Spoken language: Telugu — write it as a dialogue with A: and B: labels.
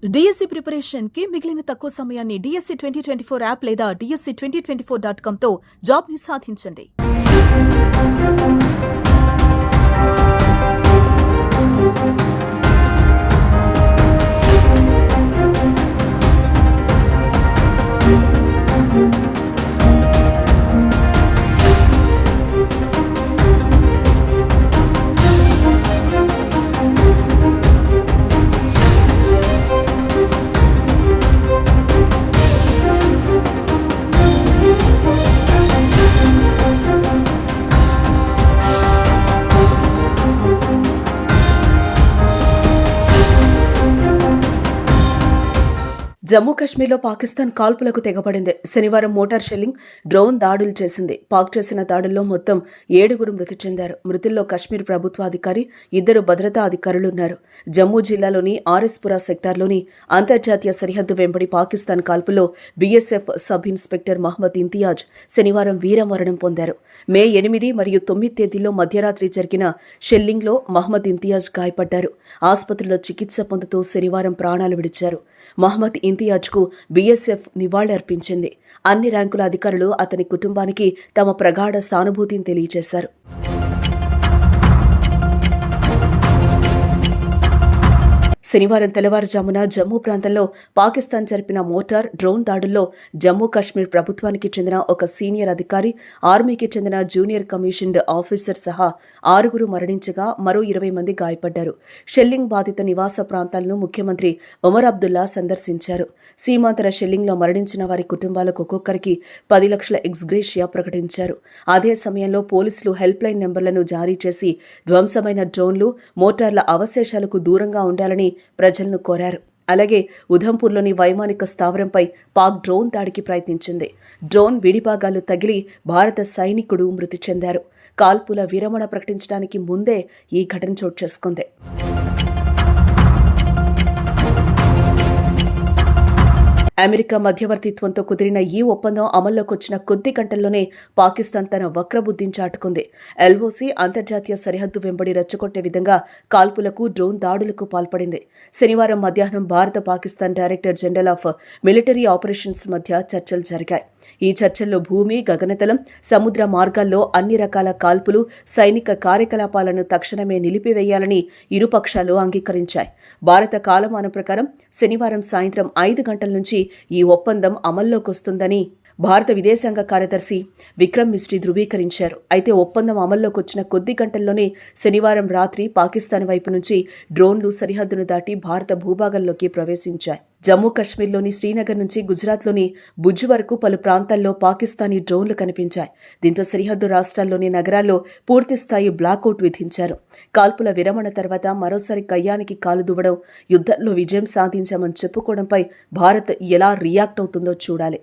A: డిఎస్సి ప్రిపరేషన్ కి మిగిలిన తక్కువ సమయాన్ని డిఎస్సి 2024 యాప్ లేదా DSC2024.com తో జాబ్ ని సాధించండి. జమ్మూ కశ్మీర్లో పాకిస్తాన్ కాల్పులకు తెగపడింది. శనివారం మోటార్ షెల్లింగ్, డ్రోన్ దాడులు చేసింది. పాక్ చేసిన దాడుల్లో మొత్తం 7 మృతి చెందారు. మృతుల్లో కశ్మీర్ ప్రభుత్వాధికారి, 2 భద్రతా అధికారులున్నారు. జమ్మూ జిల్లాలోని ఆర్ఎస్పురా సెక్టార్లోని అంతర్జాతీయ సరిహద్దు వెంబడి పాకిస్తాన్ కాల్పులో BSF sub inspector Mohammed Imtiaz శనివారం వీరమరణం పొందారు. మే 8 మరియు 9 తేదీల్లో మధ్యరాత్రి జరిగిన షెల్లింగ్లో మహ్మద్ ఇంతియాజ్ గాయపడ్డారు. ఆసుపత్రిలో చికిత్స పొందుతూ శనివారం ప్రాణాలు విడిచారు. మహ్మద్ ఇంతియాజ్కు బీఎస్ఎఫ్ నివాళులర్పించింది. అన్ని ర్యాంకుల అధికారులు అతని కుటుంబానికి తమ ప్రగాఢ సానుభూతిని తెలియజేశారు. శనివారం తెల్లవారుజామున జమ్మూ ప్రాంతంలో పాకిస్తాన్ జరిపిన మోటార్, డ్రోన్ దాడుల్లో జమ్మూ కశ్మీర్ ప్రభుత్వానికి చెందిన ఒక సీనియర్ అధికారి, ఆర్మీకి చెందిన జూనియర్ కమిషన్డ్ ఆఫీసర్ సహా 6 మరణించగా మరో 20 మంది గాయపడ్డారు. షెల్లింగ్ బాధిత నివాస ప్రాంతాలను ముఖ్యమంత్రి ఒమర్ అబ్దుల్లా సందర్శించారు. సీమాంతర షెల్లింగ్లో మరణించిన వారి కుటుంబాలకు ఒక్కొక్కరికి 10 లక్షల ఎక్స్గ్రేషియా ప్రకటించారు. అదే సమయంలో పోలీసులు హెల్ప్ లైన్ నెంబర్లను జారీ చేసి ధ్వంసమైన డ్రోన్లు, మోటార్ల అవశేషాలకు దూరంగా ఉండాలని ప్రజలను కోరారు. అలాగే ఉధంపూర్లోని వైమానిక స్థావరంపై పాక్ డ్రోన్ దాడికి ప్రయత్నించింది. డ్రోన్ విడిభాగాలు తగిలి భారత సైనికుడు మృతి చెందారు. కాల్పుల విరమణ ప్రకటించడానికి ముందే ఈ ఘటన చోటు చేసుకుంది. అమెరికా మధ్యవర్తిత్వంతో కుదిరిన ఈ ఒప్పందం అమల్లోకి వచ్చిన కొద్ది గంటల్లోనే పాకిస్తాన్ తన వక్రబుద్ధిని చాటుకుంది. ఎల్ఓసి అంతర్జాతీయ సరిహద్దు వెంబడి రెచ్చగొట్టే విధంగా కాల్పులకు, డ్రోన్ దాడులకు పాల్పడింది. శనివారం మధ్యాహ్నం భారత Pakistan director general of military operations మధ్య చర్చలు జరిగాయి. ఈ చర్చల్లో భూమి, గగనతలం, సముద్ర మార్గాల్లో అన్ని రకాల కాల్పులు, సైనిక కార్యకలాపాలను తక్షణమే నిలిపివేయాలని ఇరుపక్షాలు అంగీకరించాయి. భారత కాలమానం ప్రకారం శనివారం సాయంత్రం 5 గంటల నుంచి ఈ ఒప్పందం అమల్లోకొస్తుందని భారత విదేశాంగ కార్యదర్శి విక్రమ్ మిస్రీ ధృవీకరించారు. అయితే ఒప్పందం అమల్లోకి వచ్చిన కొద్ది గంటల్లోనే శనివారం రాత్రి పాకిస్తాన్ వైపు నుంచి డ్రోన్లు సరిహద్దును దాటి భారత భూభాగంలోకి ప్రవేశించాయి. జమ్మూ కశ్మీర్లోని శ్రీనగర్ నుంచి గుజరాత్లోని భుజ్ వరకు పలు ప్రాంతాల్లో పాకిస్తానీ డ్రోన్లు కనిపించాయి. దీంతో సరిహద్దు రాష్ట్రాల్లోని నగరాల్లో పూర్తిస్థాయి బ్లాకౌట్ విధించారు. కాల్పుల విరమణ తర్వాత మరోసారి కయ్యానికి కాలు దువ్వడం, యుద్ధంలో విజయం సాధించామని చెప్పుకోవడంపై భారత్ ఎలా రియాక్ట్ అవుతుందో చూడాలి.